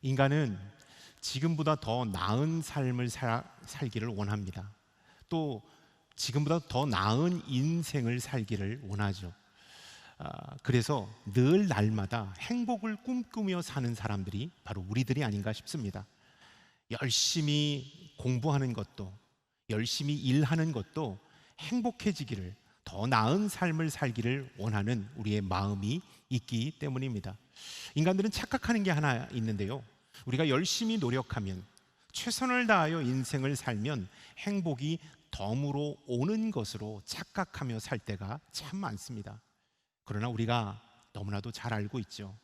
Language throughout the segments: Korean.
인간은 지금보다 더 나은 삶을 살기를 원합니다. 또 지금보다 더 나은 인생을 살기를 원하죠. 그래서 늘 날마다 행복을 꿈꾸며 사는 사람들이 바로 우리들이 아닌가 싶습니다. 열심히 공부하는 것도, 열심히 일하는 것도 행복해지기를, 더 나은 삶을 살기를 원하는 우리의 마음이 있기 때문입니다. 인간들은 착각하는 게 하나 있는데요, 우리가 열심히 노력하면, 최선을 다하여 인생을 살면 행복이 덤으로 오는 것으로 착각하며 살 때가 참 많습니다. 그러나 우리가 너무나도 잘 알고 있죠.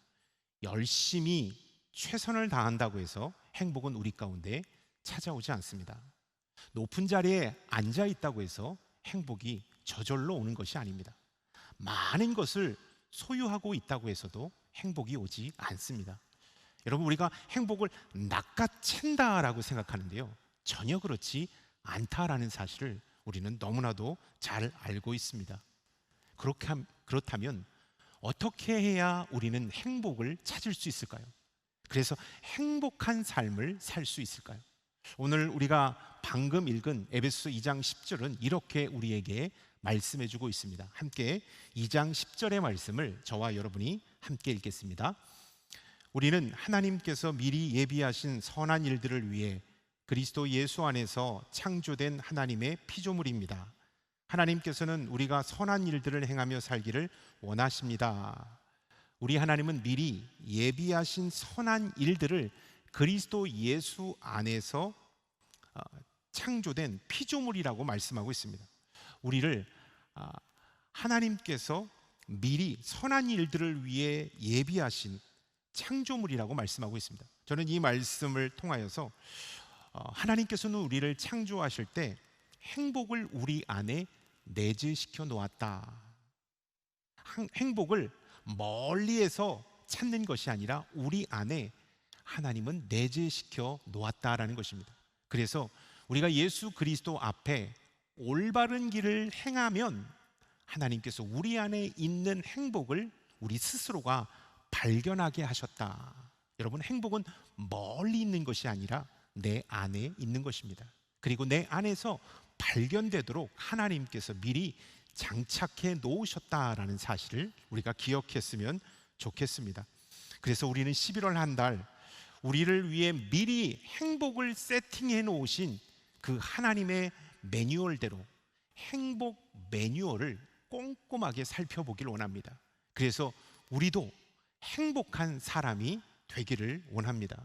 열심히 최선을 다한다고 해서 행복은 우리 가운데 찾아오지 않습니다. 높은 자리에 앉아 있다고 해서 행복이 저절로 오는 것이 아닙니다. 많은 것을 소유하고 있다고 해서도 행복이 오지 않습니다. 여러분, 우리가 행복을 낚아챈다라고 생각하는데요, 전혀 그렇지 않다라는 사실을 우리는 너무나도 잘 알고 있습니다. 그렇다면 어떻게 해야 우리는 행복을 찾을 수 있을까요? 그래서 행복한 삶을 살 수 있을까요? 오늘 우리가 방금 읽은 에베소서 2장 10절은 이렇게 우리에게 말씀해 주고 있습니다. 함께 2장 10절의 말씀을 저와 여러분이 함께 읽겠습니다. 우리는 하나님께서 미리 예비하신 선한 일들을 위해 그리스도 예수 안에서 창조된 하나님의 피조물입니다. 하나님께서는 우리가 선한 일들을 행하며 살기를 원하십니다. 우리 하나님은 미리 예비하신 선한 일들을 그리스도 예수 안에서 창조된 피조물이라고 말씀하고 있습니다. 우리를 하나님께서 미리 선한 일들을 위해 예비하신 창조물이라고 말씀하고 있습니다. 저는 이 말씀을 통하여서 하나님께서는 우리를 창조하실 때 행복을 우리 안에 내재시켜 놓았다. 행복을 멀리에서 찾는 것이 아니라 우리 안에 하나님은 내재시켜 놓았다라는 것입니다. 그래서 우리가 예수 그리스도 앞에 올바른 길을 행하면 하나님께서 우리 안에 있는 행복을 우리 스스로가 발견하게 하셨다. 여러분, 행복은 멀리 있는 것이 아니라 내 안에 있는 것입니다. 그리고 내 안에서 발견되도록 하나님께서 미리 장착해 놓으셨다라는 사실을 우리가 기억했으면 좋겠습니다. 그래서 우리는 11월 한 달 우리를 위해 미리 행복을 세팅해 놓으신 그 하나님의 매뉴얼대로 행복 매뉴얼을 꼼꼼하게 살펴보길 원합니다. 그래서 우리도 행복한 사람이 되기를 원합니다.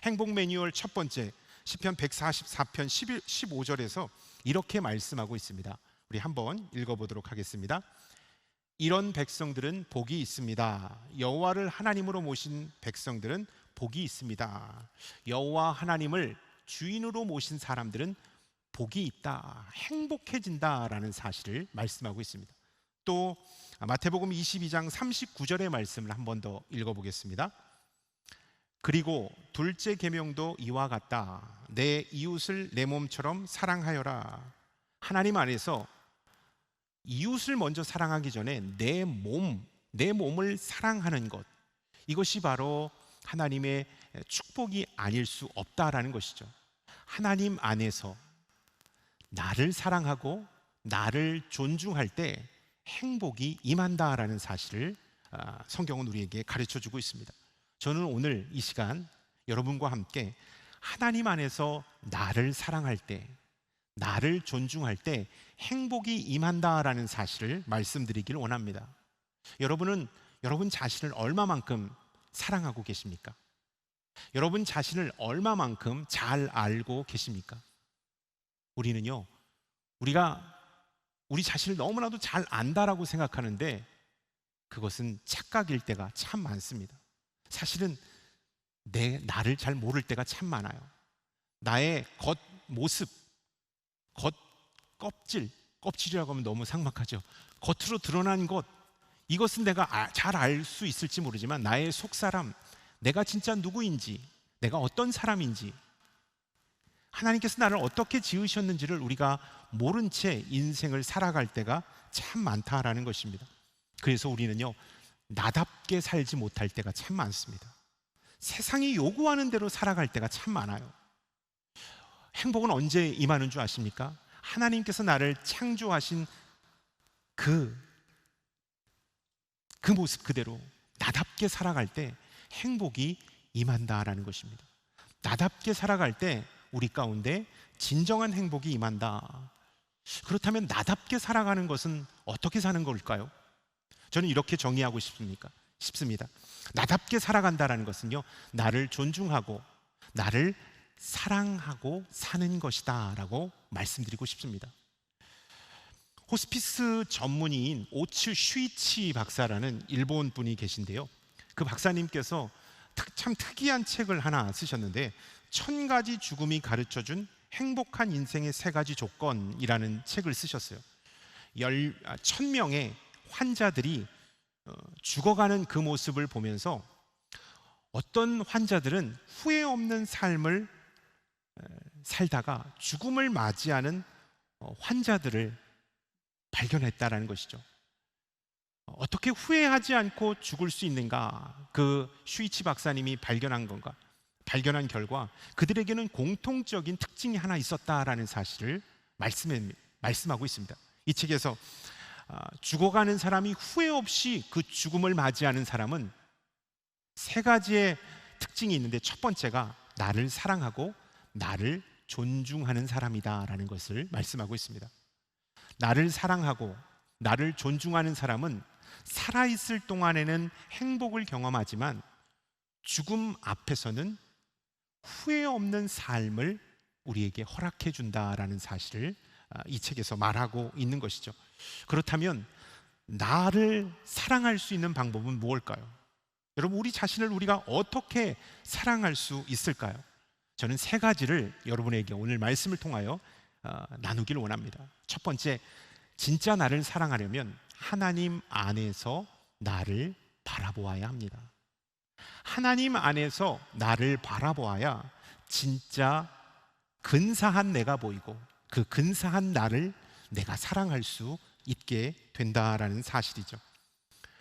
행복 매뉴얼 첫 번째, 시편 144편 15절에서 이렇게 말씀하고 있습니다. 우리 한번 읽어보도록 하겠습니다. 이런 백성들은 복이 있습니다. 여호와를 하나님으로 모신 백성들은 복이 있습니다. 여호와 하나님을 주인으로 모신 사람들은 복이 있다, 행복해진다라는 사실을 말씀하고 있습니다. 또 마태복음 22장 39절의 말씀을 한 번 더 읽어보겠습니다. 그리고 둘째 계명도 이와 같다. 내 이웃을 내 몸처럼 사랑하여라. 하나님 안에서 이웃을 먼저 사랑하기 전에 내 몸을 사랑하는 것, 이것이 바로 하나님의 축복이 아닐 수 없다라는 것이죠. 하나님 안에서 나를 사랑하고 나를 존중할 때 행복이 임한다라는 사실을 성경은 우리에게 가르쳐주고 있습니다. 저는 오늘 이 시간 여러분과 함께 하나님 안에서 나를 사랑할 때, 나를 존중할 때 행복이 임한다라는 사실을 말씀드리기를 원합니다. 여러분은 여러분 자신을 얼마만큼 사랑하고 계십니까? 여러분 자신을 얼마만큼 잘 알고 계십니까? 우리는요, 우리가 우리 자신을 너무나도 잘 안다라고 생각하는데 그것은 착각일 때가 참 많습니다. 사실은 나를 잘 모를 때가 참 많아요. 나의 겉모습, 껍질이라고 하면 너무 삭막하죠. 겉으로 드러난 것, 이것은 내가 잘 알 수 있을지 모르지만 나의 속사람, 내가 진짜 누구인지, 내가 어떤 사람인지, 하나님께서 나를 어떻게 지으셨는지를 우리가 모른 채 인생을 살아갈 때가 참 많다라는 것입니다. 그래서 우리는요, 나답게 살지 못할 때가 참 많습니다. 세상이 요구하는 대로 살아갈 때가 참 많아요. 행복은 언제 임하는 줄 아십니까? 하나님께서 나를 창조하신 그 모습 그대로 나답게 살아갈 때 행복이 임한다라는 것입니다. 나답게 살아갈 때 우리 가운데 진정한 행복이 임한다. 그렇다면 나답게 살아가는 것은 어떻게 사는 걸까요? 저는 이렇게 정의하고 싶습니다. 나답게 살아간다라는 것은요, 나를 존중하고 나를 사랑하고 사는 것이다 라고 말씀드리고 싶습니다. 호스피스 전문의인 오츠 슈이치 박사라는 일본 분이 계신데요, 그 박사님께서 참 특이한 책을 하나 쓰셨는데 1000가지 죽음이 가르쳐준 행복한 인생의 3가지 조건이라는 책을 쓰셨어요. 1000명의 환자들이 죽어가는 그 모습을 보면서 어떤 환자들은 후회 없는 삶을 살다가 죽음을 맞이하는 환자들을 발견했다라는 것이죠. 어떻게 후회하지 않고 죽을 수 있는가? 그 슈이치 박사님이 발견한 결과 그들에게는 공통적인 특징이 하나 있었다라는 사실을 말씀하고 있습니다. 이 책에서 죽어가는 사람이 후회 없이 그 죽음을 맞이하는 사람은 3가지의 특징이 있는데, 첫 번째가 나를 사랑하고 나를 존중하는 사람이다라는 것을 말씀하고 있습니다. 나를 사랑하고 나를 존중하는 사람은 살아있을 동안에는 행복을 경험하지만 죽음 앞에서는 후회 없는 삶을 우리에게 허락해 준다라는 사실을 이 책에서 말하고 있는 것이죠. 그렇다면 나를 사랑할 수 있는 방법은 무엇일까요? 여러분, 우리 자신을 우리가 어떻게 사랑할 수 있을까요? 저는 3가지를 여러분에게 오늘 말씀을 통하여 나누기를 원합니다. 첫 번째, 진짜 나를 사랑하려면 하나님 안에서 나를 바라보아야 합니다. 하나님 안에서 나를 바라보아야 진짜 근사한 내가 보이고 그 근사한 나를 내가 사랑할 수 있게 된다라는 사실이죠.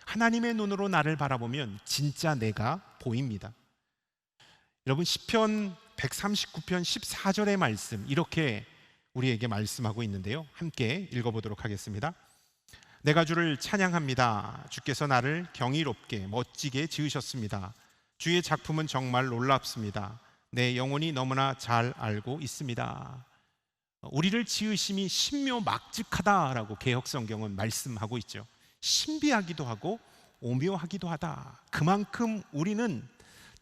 하나님의 눈으로 나를 바라보면 진짜 내가 보입니다. 여러분, 시편 139편 14절의 말씀, 이렇게 우리에게 말씀하고 있는데요, 함께 읽어보도록 하겠습니다. 내가 주를 찬양합니다. 주께서 나를 경이롭게 멋지게 지으셨습니다. 주의 작품은 정말 놀랍습니다. 내 영혼이 너무나 잘 알고 있습니다. 우리를 지으심이 신묘막직하다라고 개역성경은 말씀하고 있죠. 신비하기도 하고 오묘하기도 하다. 그만큼 우리는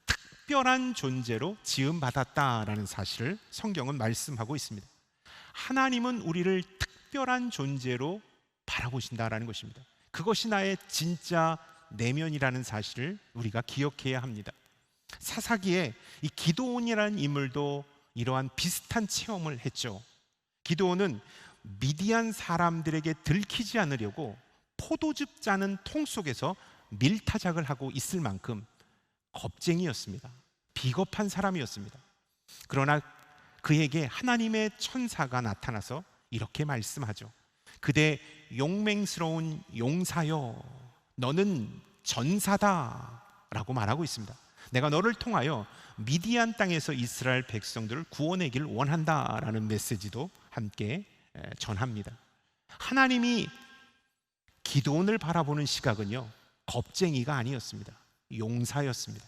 특별한 존재로 지음받았다라는 사실을 성경은 말씀하고 있습니다. 하나님은 우리를 특별한 존재로 바라보신다라는 것입니다. 그것이 나의 진짜 내면이라는 사실을 우리가 기억해야 합니다. 사사기에 이 기드온이라는 인물도 이러한 비슷한 체험을 했죠. 기드온은 미디안 사람들에게 들키지 않으려고 포도즙 짜는 통 속에서 밀타작을 하고 있을 만큼 겁쟁이였습니다. 비겁한 사람이었습니다. 그러나 그에게 하나님의 천사가 나타나서 이렇게 말씀하죠. 그대 용맹스러운 용사여, 너는 전사다 라고 말하고 있습니다. 내가 너를 통하여 미디안 땅에서 이스라엘 백성들을 구원하기를 원한다라는 메시지도 함께 전합니다. 하나님이 기드온을 바라보는 시각은요, 겁쟁이가 아니었습니다. 용사였습니다.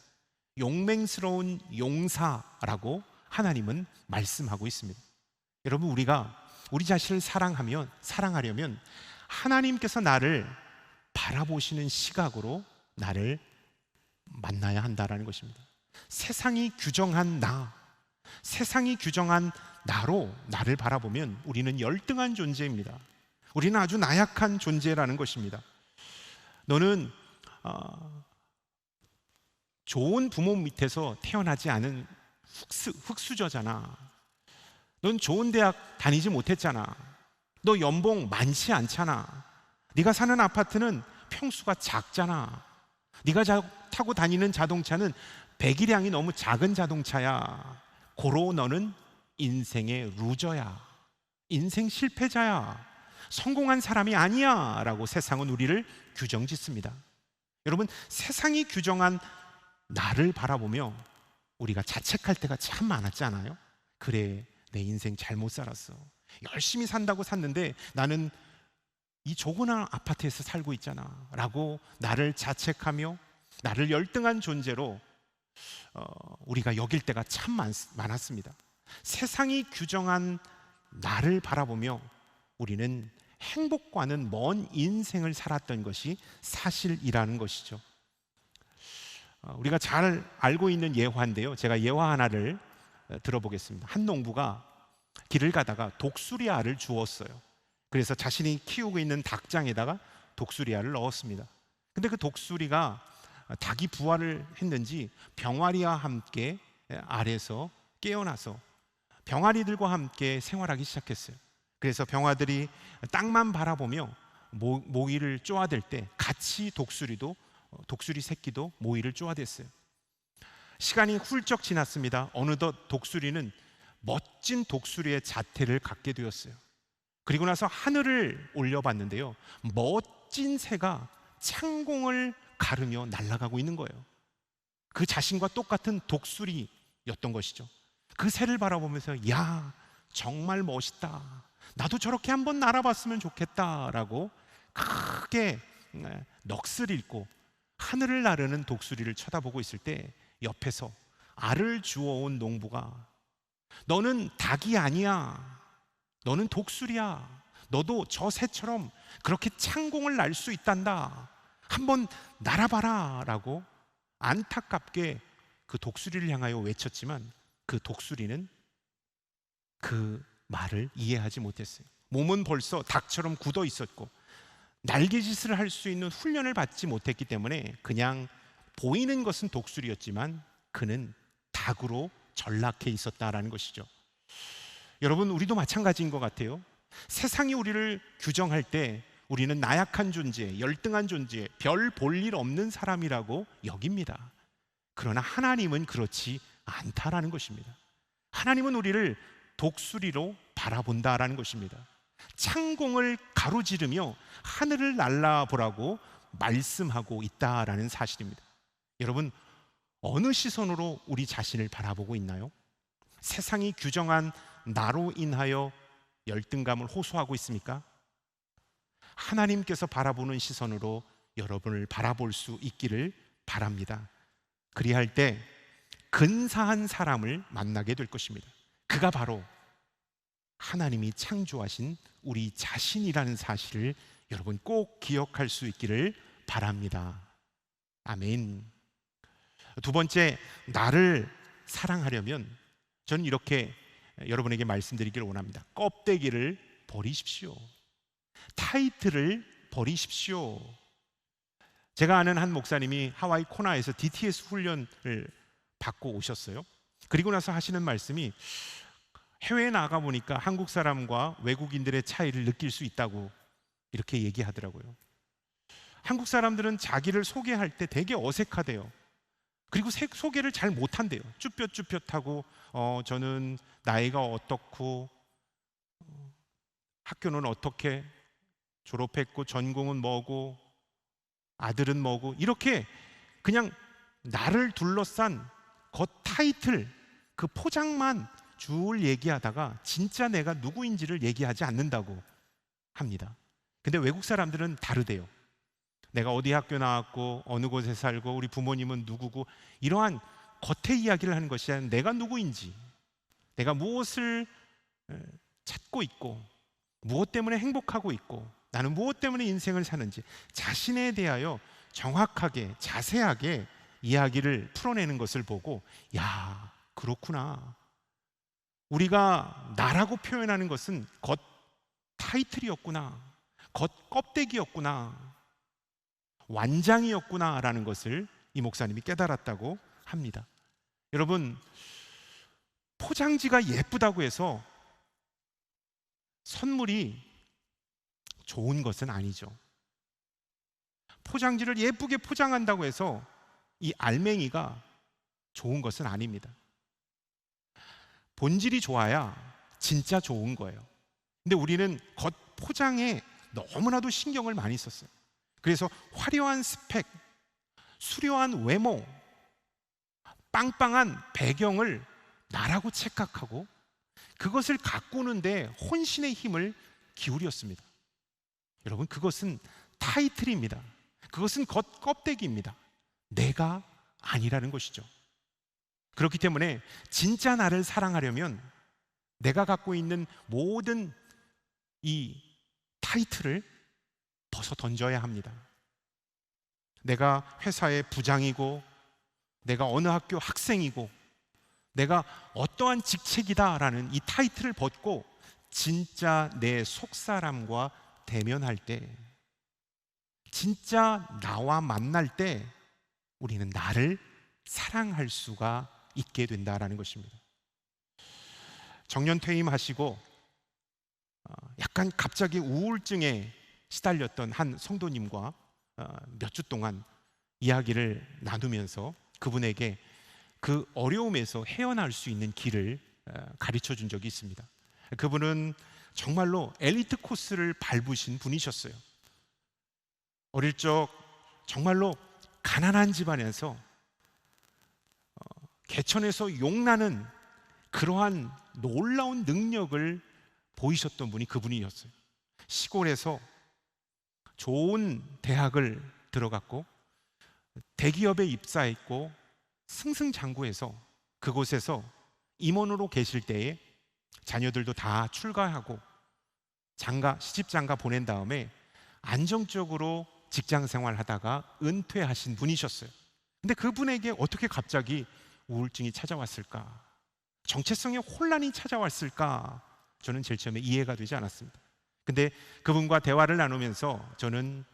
용맹스러운 용사라고 하나님은 말씀하고 있습니다. 여러분, 우리가 우리 자신을 사랑하려면 하나님께서 나를 바라보시는 시각으로 나를 만나야 한다라는 것입니다. 세상이 규정한 세상이 규정한 나로 나를 바라보면 우리는 열등한 존재입니다. 우리는 아주 나약한 존재라는 것입니다. 너는 좋은 부모 밑에서 태어나지 않은 흙수저잖아. 넌 좋은 대학 다니지 못했잖아. 너 연봉 많지 않잖아. 네가 사는 아파트는 평수가 작잖아. 네가 타고 다니는 자동차는 배기량이 너무 작은 자동차야. 고로 너는 인생의 루저야. 인생 실패자야. 성공한 사람이 아니야 라고 세상은 우리를 규정짓습니다. 여러분, 세상이 규정한 나를 바라보며 우리가 자책할 때가 참 많았지 않아요? 그래, 내 인생 잘못 살았어. 열심히 산다고 샀는데 나는 이 조그만 아파트에서 살고 있잖아 라고 나를 자책하며 나를 열등한 존재로 우리가 여길 때가 참 많았습니다. 세상이 규정한 나를 바라보며 우리는 행복과는 먼 인생을 살았던 것이 사실이라는 것이죠. 우리가 잘 알고 있는 예화인데요, 제가 예화 하나를 들어보겠습니다. 한 농부가 길을 가다가 독수리 알을 주웠어요. 그래서 자신이 키우고 있는 닭장에다가 독수리 알을 넣었습니다. 근데 그 독수리가 닭이 부화를 했는지 병아리와 함께 알에서 깨어나서 병아리들과 함께 생활하기 시작했어요. 그래서 병아들이 땅만 바라보며 모이를 쪼아댈 때 같이 독수리 새끼도 모이를 쪼아댔어요. 시간이 훌쩍 지났습니다. 어느덧 독수리는 멋진 독수리의 자태를 갖게 되었어요. 그리고 나서 하늘을 올려봤는데요, 멋진 새가 창공을 가르며 날아가고 있는 거예요. 그 자신과 똑같은 독수리였던 것이죠. 그 새를 바라보면서 야, 정말 멋있다, 나도 저렇게 한번 날아봤으면 좋겠다라고 크게 넋을 잃고 하늘을 나르는 독수리를 쳐다보고 있을 때 옆에서 알을 주워온 농부가 너는 닭이 아니야, 너는 독수리야, 너도 저 새처럼 그렇게 창공을 날 수 있단다, 한번 날아봐라 라고 안타깝게 그 독수리를 향하여 외쳤지만 그 독수리는 그 말을 이해하지 못했어요. 몸은 벌써 닭처럼 굳어 있었고 날개짓을 할 수 있는 훈련을 받지 못했기 때문에 그냥 보이는 것은 독수리였지만 그는 닭으로 전락해 있었다라는 것이죠. 여러분, 우리도 마찬가지인 것 같아요. 세상이 우리를 규정할 때 우리는 나약한 존재, 열등한 존재, 별 볼 일 없는 사람이라고 여깁니다. 그러나 하나님은 그렇지 않다라는 것입니다. 하나님은 우리를 독수리로 바라본다라는 것입니다. 창공을 가로지르며 하늘을 날아보라고 말씀하고 있다라는 사실입니다. 여러분, 어느 시선으로 우리 자신을 바라보고 있나요? 세상이 규정한 나로 인하여 열등감을 호소하고 있습니까? 하나님께서 바라보는 시선으로 여러분을 바라볼 수 있기를 바랍니다. 그리할 때 근사한 사람을 만나게 될 것입니다. 그가 바로 하나님이 창조하신 우리 자신이라는 사실을 여러분 꼭 기억할 수 있기를 바랍니다. 아멘. 두 번째, 나를 사랑하려면 저는 이렇게 여러분에게 말씀드리기를 원합니다. 껍데기를 버리십시오. 타이틀을 버리십시오. 제가 아는 한 목사님이 하와이 코나에서 DTS 훈련을 받고 오셨어요. 그리고 나서 하시는 말씀이 해외에 나가 보니까 한국 사람과 외국인들의 차이를 느낄 수 있다고 이렇게 얘기하더라고요. 한국 사람들은 자기를 소개할 때 되게 어색하대요. 그리고 소개를 잘 못한대요. 쭈뼛쭈뼛하고 저는 나이가 어떻고 학교는 어떻게 졸업했고 전공은 뭐고 아들은 뭐고 이렇게 그냥 나를 둘러싼 겉 타이틀, 그 포장만 줄 얘기하다가 진짜 내가 누구인지를 얘기하지 않는다고 합니다. 근데 외국 사람들은 다르대요. 내가 어디 학교 나왔고 어느 곳에 살고 우리 부모님은 누구고 이러한 겉의 이야기를 하는 것이 아니라 내가 누구인지, 내가 무엇을 찾고 있고 무엇 때문에 행복하고 있고 나는 무엇 때문에 인생을 사는지 자신에 대하여 정확하게 자세하게 이야기를 풀어내는 것을 보고 야, 그렇구나, 우리가 나라고 표현하는 것은 겉 타이틀이었구나, 겉 껍데기였구나, 완장이었구나 라는 것을 이 목사님이 깨달았다고 합니다. 여러분, 포장지가 예쁘다고 해서 선물이 좋은 것은 아니죠. 포장지를 예쁘게 포장한다고 해서 이 알맹이가 좋은 것은 아닙니다. 본질이 좋아야 진짜 좋은 거예요. 근데 우리는 겉 포장에 너무나도 신경을 많이 썼어요. 그래서 화려한 스펙, 수려한 외모, 빵빵한 배경을 나라고 착각하고 그것을 가꾸는데 혼신의 힘을 기울였습니다. 여러분, 그것은 타이틀입니다. 그것은 겉껍데기입니다. 내가 아니라는 것이죠. 그렇기 때문에 진짜 나를 사랑하려면 내가 갖고 있는 모든 이 타이틀을 벗어 던져야 합니다. 내가 회사의 부장이고, 내가 어느 학교 학생이고, 내가 어떠한 직책이다라는 이 타이틀을 벗고 진짜 내 속사람과 대면할 때, 진짜 나와 만날 때 우리는 나를 사랑할 수가 있게 된다라는 것입니다. 정년 퇴임하시고 약간 갑자기 우울증에 시달렸던 한 성도님과 몇 주 동안 이야기를 나누면서 그분에게 그 어려움에서 헤어날 수 있는 길을 가르쳐 준 적이 있습니다. 그분은 정말로 엘리트 코스를 밟으신 분이셨어요. 어릴 적 정말로 가난한 집안에서 개천에서 용나는 그러한 놀라운 능력을 보이셨던 분이 그분이었어요. 시골에서 좋은 대학을 들어갔고 대기업에 입사했고 승승장구해서 그곳에서 임원으로 계실 때에 자녀들도 다 출가하고 시집장가 보낸 다음에 안정적으로 직장 생활하다가 은퇴하신 분이셨어요. 근데 그분에게 어떻게 갑자기 우울증이 찾아왔을까? 정체성의 혼란이 찾아왔을까? 저는 제일 처음에 이해가 되지 않았습니다. 근데 그분과 대화를 나누면서 저는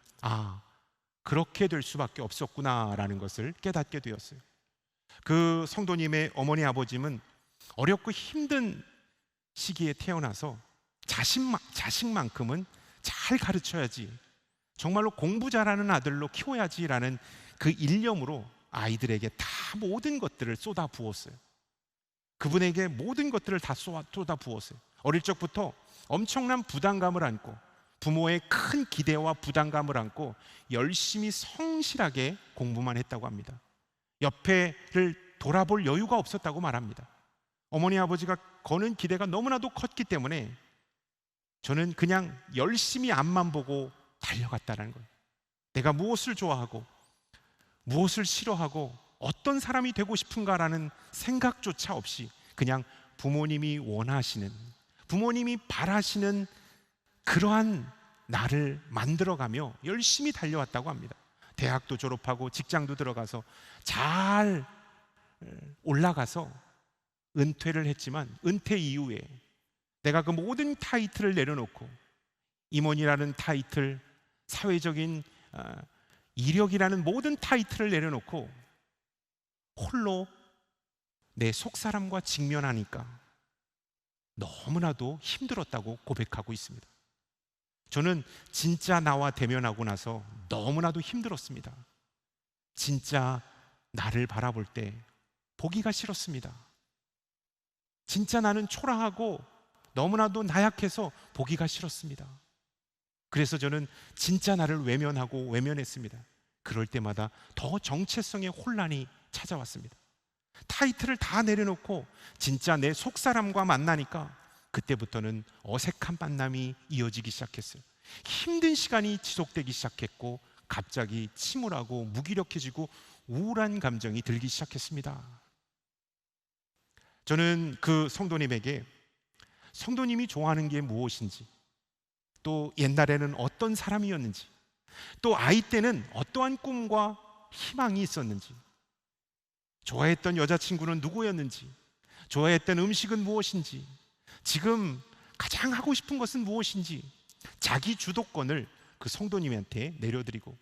그렇게 될 수밖에 없었구나라는 것을 깨닫게 되었어요. 그 성도님의 어머니 아버지는 어렵고 힘든 시기에 태어나서 자식만큼은 잘 가르쳐야지, 정말로 공부 잘하는 아들로 키워야지라는 그 일념으로 아이들에게 다 모든 것들을 쏟아 부었어요. 그분에게 모든 것들을 다 쏟아 부었어요. 어릴 적부터 엄청난 부담감을 안고, 부모의 큰 기대와 부담감을 안고 열심히 성실하게 공부만 했다고 합니다. 옆에를 돌아볼 여유가 없었다고 말합니다. 어머니 아버지가 거는 기대가 너무나도 컸기 때문에 저는 그냥 열심히 앞만 보고 달려갔다는 거예요. 내가 무엇을 좋아하고 무엇을 싫어하고 어떤 사람이 되고 싶은가라는 생각조차 없이 그냥 부모님이 원하시는, 부모님이 바라시는 그러한 나를 만들어가며 열심히 달려왔다고 합니다. 대학도 졸업하고 직장도 들어가서 잘 올라가서 은퇴를 했지만 은퇴 이후에 내가 그 모든 타이틀을 내려놓고 임원이라는 타이틀, 사회적인 이력이라는 모든 타이틀을 내려놓고 홀로 내 속사람과 직면하니까 너무나도 힘들었다고 고백하고 있습니다. 저는 진짜 나와 대면하고 나서 너무나도 힘들었습니다. 진짜 나를 바라볼 때 보기가 싫었습니다. 진짜 나는 초라하고 너무나도 나약해서 보기가 싫었습니다. 그래서 저는 진짜 나를 외면했습니다. 그럴 때마다 더 정체성의 혼란이 찾아왔습니다. 타이틀을 다 내려놓고 진짜 내 속사람과 만나니까 그때부터는 어색한 만남이 이어지기 시작했어요. 힘든 시간이 지속되기 시작했고 갑자기 침울하고 무기력해지고 우울한 감정이 들기 시작했습니다. 저는 그 성도님에게 성도님이 좋아하는 게 무엇인지, 또 옛날에는 어떤 사람이었는지, 또 아이 때는 어떠한 꿈과 희망이 있었는지, 좋아했던 여자친구는 누구였는지, 좋아했던 음식은 무엇인지, 지금 가장 하고 싶은 것은 무엇인지 자기 주도권을 그 성도님한테 내려드리고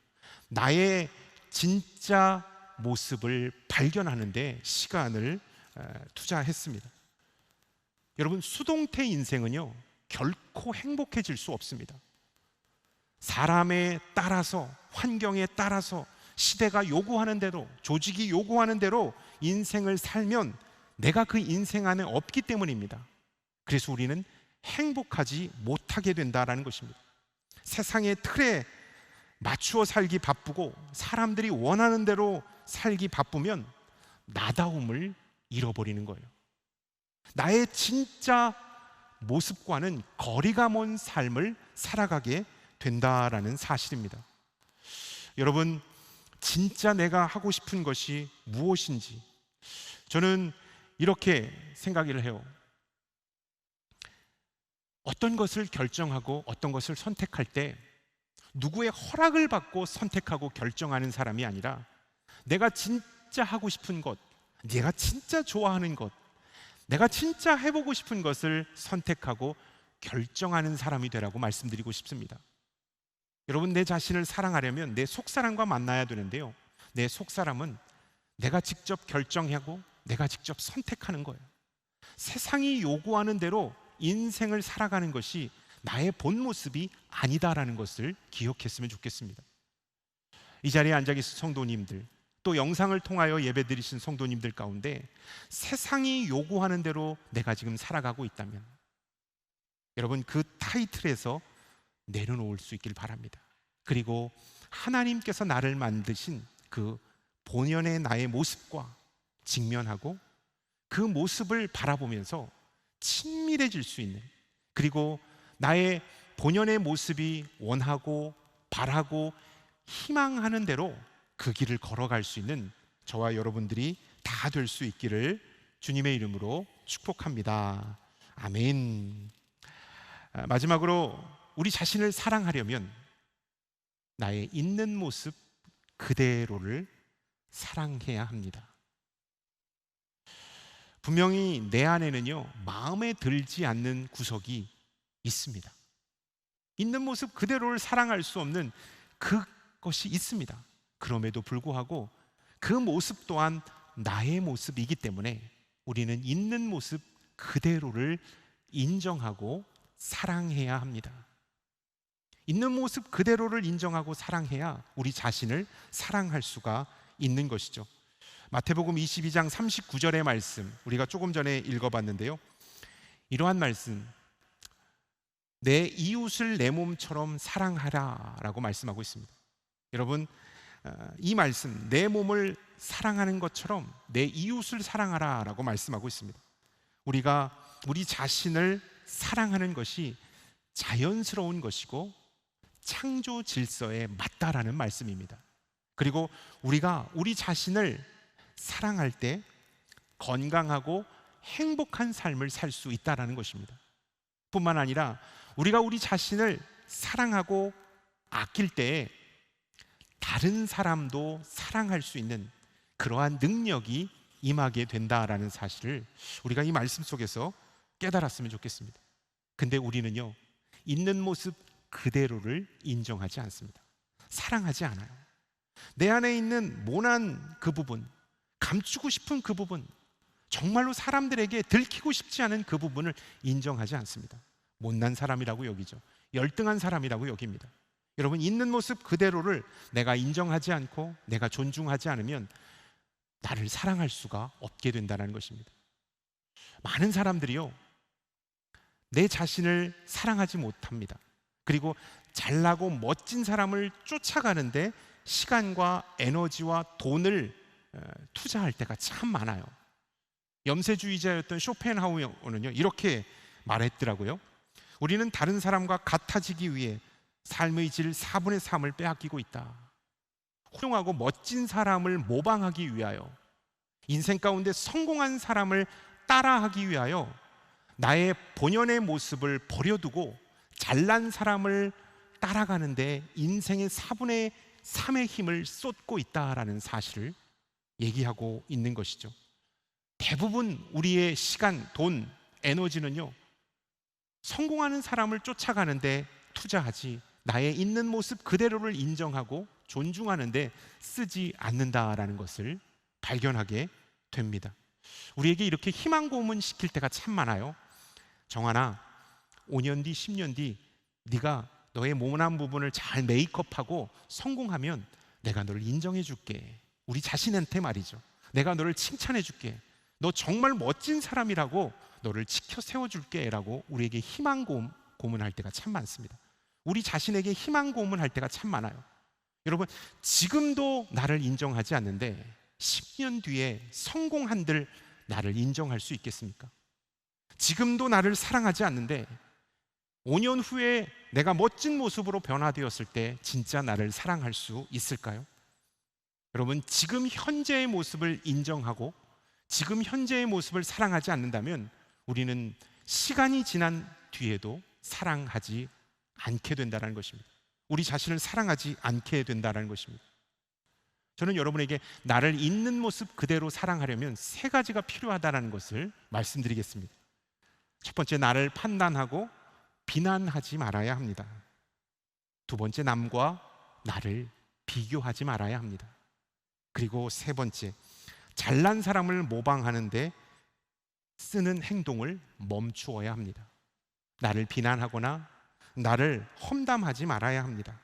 나의 진짜 모습을 발견하는 데 시간을 투자했습니다. 여러분, 수동태 인생은요 결코 행복해질 수 없습니다. 사람에 따라서, 환경에 따라서, 시대가 요구하는 대로, 조직이 요구하는 대로 인생을 살면 내가 그 인생 안에 없기 때문입니다. 그래서 우리는 행복하지 못하게 된다는 것입니다. 세상의 틀에 맞추어 살기 바쁘고 사람들이 원하는 대로 살기 바쁘면 나다움을 잃어버리는 거예요. 나의 진짜 모습과는 거리가 먼 삶을 살아가게 된다라는 사실입니다. 여러분, 진짜 내가 하고 싶은 것이 무엇인지 저는 이렇게 생각을 해요. 어떤 것을 결정하고 어떤 것을 선택할 때 누구의 허락을 받고 선택하고 결정하는 사람이 아니라 내가 진짜 하고 싶은 것, 내가 진짜 좋아하는 것, 내가 진짜 해보고 싶은 것을 선택하고 결정하는 사람이 되라고 말씀드리고 싶습니다. 여러분, 내 자신을 사랑하려면 내 속사람과 만나야 되는데요, 내 속사람은 내가 직접 결정하고 내가 직접 선택하는 거예요. 세상이 요구하는 대로 인생을 살아가는 것이 나의 본 모습이 아니다라는 것을 기억했으면 좋겠습니다. 이 자리에 앉아 계신 성도님들, 또 영상을 통하여 예배드리신 성도님들 가운데 세상이 요구하는 대로 내가 지금 살아가고 있다면 여러분, 그 타이틀에서 내려놓을 수 있길 바랍니다. 그리고 하나님께서 나를 만드신 그 본연의 나의 모습과 직면하고 그 모습을 바라보면서 친밀해질 수 있는, 그리고 나의 본연의 모습이 원하고 바라고 희망하는 대로 그 길을 걸어갈 수 있는 저와 여러분들이 다 될 수 있기를 주님의 이름으로 축복합니다. 아멘. 마지막으로 우리 자신을 사랑하려면 나의 있는 모습 그대로를 사랑해야 합니다. 분명히 내 안에는요, 마음에 들지 않는 구석이 있습니다. 있는 모습 그대로를 사랑할 수 없는 그것이 있습니다. 그럼에도 불구하고 그 모습 또한 나의 모습이기 때문에 우리는 있는 모습 그대로를 인정하고 사랑해야 합니다. 있는 모습 그대로를 인정하고 사랑해야 우리 자신을 사랑할 수가 있는 것이죠. 마태복음 22장 39절의 말씀, 우리가 조금 전에 읽어봤는데요, 이러한 말씀, 내 이웃을 내 몸처럼 사랑하라 라고 말씀하고 있습니다. 여러분, 이 말씀, 내 몸을 사랑하는 것처럼 내 이웃을 사랑하라 라고 말씀하고 있습니다. 우리가 우리 자신을 사랑하는 것이 자연스러운 것이고 창조 질서에 맞다라는 말씀입니다. 그리고 우리가 우리 자신을 사랑할 때 건강하고 행복한 삶을 살 수 있다라는 것입니다. 뿐만 아니라 우리가 우리 자신을 사랑하고 아낄 때에 다른 사람도 사랑할 수 있는 그러한 능력이 임하게 된다라는 사실을 우리가 이 말씀 속에서 깨달았으면 좋겠습니다. 근데 우리는요, 있는 모습 그대로를 인정하지 않습니다. 사랑하지 않아요. 내 안에 있는 모난 그 부분, 감추고 싶은 그 부분, 정말로 사람들에게 들키고 싶지 않은 그 부분을 인정하지 않습니다. 못난 사람이라고 여기죠. 열등한 사람이라고 여깁니다. 여러분, 있는 모습 그대로를 내가 인정하지 않고 내가 존중하지 않으면 나를 사랑할 수가 없게 된다는 것입니다. 많은 사람들이요, 내 자신을 사랑하지 못합니다. 그리고 잘나고 멋진 사람을 쫓아가는데 시간과 에너지와 돈을 투자할 때가 참 많아요. 염세주의자였던 쇼펜하우어는요, 이렇게 말했더라고요. 우리는 다른 사람과 같아지기 위해 삶의 질 4분의 3을 빼앗기고 있다. 훌륭하고 멋진 사람을 모방하기 위하여, 인생 가운데 성공한 사람을 따라하기 위하여 나의 본연의 모습을 버려두고 잘난 사람을 따라가는데 인생의 4분의 3의 힘을 쏟고 있다라는 사실을 얘기하고 있는 것이죠. 대부분 우리의 시간, 돈, 에너지는요, 성공하는 사람을 쫓아가는데 투자하지 나의 있는 모습 그대로를 인정하고 존중하는데 쓰지 않는다라는 것을 발견하게 됩니다. 우리에게 이렇게 희망 고문 시킬 때가 참 많아요. 정하나, 5년 뒤, 10년 뒤 네가 너의 모난 부분을 잘 메이크업하고 성공하면 내가 너를 인정해 줄게. 우리 자신한테 말이죠. 내가 너를 칭찬해 줄게. 너 정말 멋진 사람이라고 너를 지켜 세워줄게 라고 우리에게 희망 고문할 때가 참 많습니다. 우리 자신에게 희망 고문할 때가 참 많아요. 여러분, 지금도 나를 인정하지 않는데 10년 뒤에 성공한들 나를 인정할 수 있겠습니까? 지금도 나를 사랑하지 않는데 5년 후에 내가 멋진 모습으로 변화되었을 때 진짜 나를 사랑할 수 있을까요? 여러분, 지금 현재의 모습을 인정하고 지금 현재의 모습을 사랑하지 않는다면 우리는 시간이 지난 뒤에도 사랑하지 않게 된다는 것입니다. 우리 자신을 사랑하지 않게 된다는 것입니다. 저는 여러분에게 나를 있는 모습 그대로 사랑하려면 세 가지가 필요하다는 것을 말씀드리겠습니다. 첫 번째, 나를 판단하고 비난하지 말아야 합니다. 두 번째, 남과 나를 비교하지 말아야 합니다. 그리고 세 번째, 잘난 사람을 모방하는데 쓰는 행동을 멈추어야 합니다. 나를 비난하거나 나를 험담하지 말아야 합니다.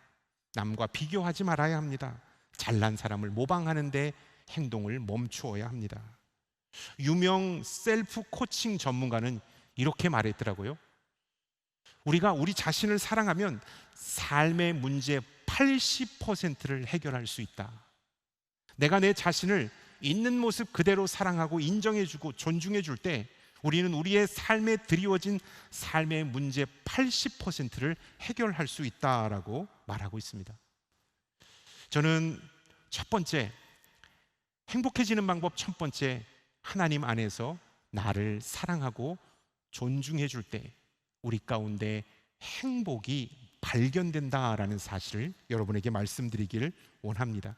남과 비교하지 말아야 합니다. 잘난 사람을 모방하는데 행동을 멈추어야 합니다. 유명 셀프 코칭 전문가는 이렇게 말했더라고요. 우리가 우리 자신을 사랑하면 삶의 문제 80%를 해결할 수 있다. 내가 내 자신을 있는 모습 그대로 사랑하고 인정해주고 존중해줄 때 우리는 우리의 삶에 드리워진 삶의 문제 80%를 해결할 수 있다라고 말하고 있습니다. 저는 첫 번째, 행복해지는 방법 첫 번째, 하나님 안에서 나를 사랑하고 존중해 줄 때 우리 가운데 행복이 발견된다라는 사실을 여러분에게 말씀드리기를 원합니다.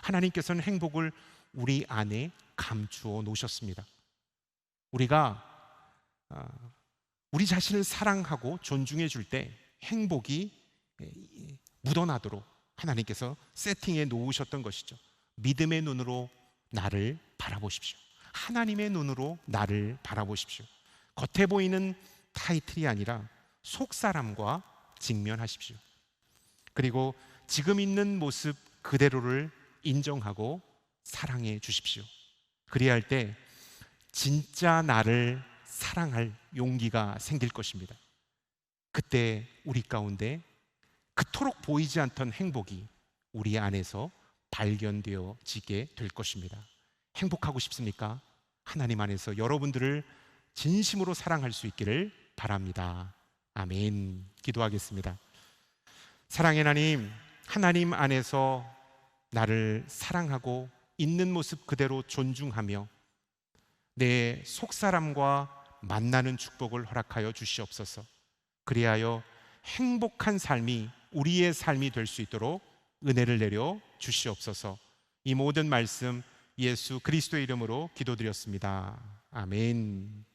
하나님께서는 행복을 우리 안에 감추어 놓으셨습니다. 우리가 우리 자신을 사랑하고 존중해 줄 때 행복이 묻어나도록 하나님께서 세팅해 놓으셨던 것이죠. 믿음의 눈으로 나를 바라보십시오. 하나님의 눈으로 나를 바라보십시오. 겉에 보이는 타이틀이 아니라 속사람과 직면하십시오. 그리고 지금 있는 모습 그대로를 인정하고 사랑해 주십시오. 그리할 때 진짜 나를 사랑할 용기가 생길 것입니다. 그때 우리 가운데 그토록 보이지 않던 행복이 우리 안에서 발견되어지게 될 것입니다. 행복하고 싶습니까? 하나님 안에서 여러분들을 진심으로 사랑할 수 있기를 바랍니다. 아멘. 기도하겠습니다. 사랑의 하나님, 하나님 안에서 나를 사랑하고 있는 모습 그대로 존중하며 내 속사람과 만나는 축복을 허락하여 주시옵소서. 그리하여 행복한 삶이 우리의 삶이 될 수 있도록 은혜를 내려 주시옵소서. 이 모든 말씀 예수 그리스도의 이름으로 기도드렸습니다. 아멘.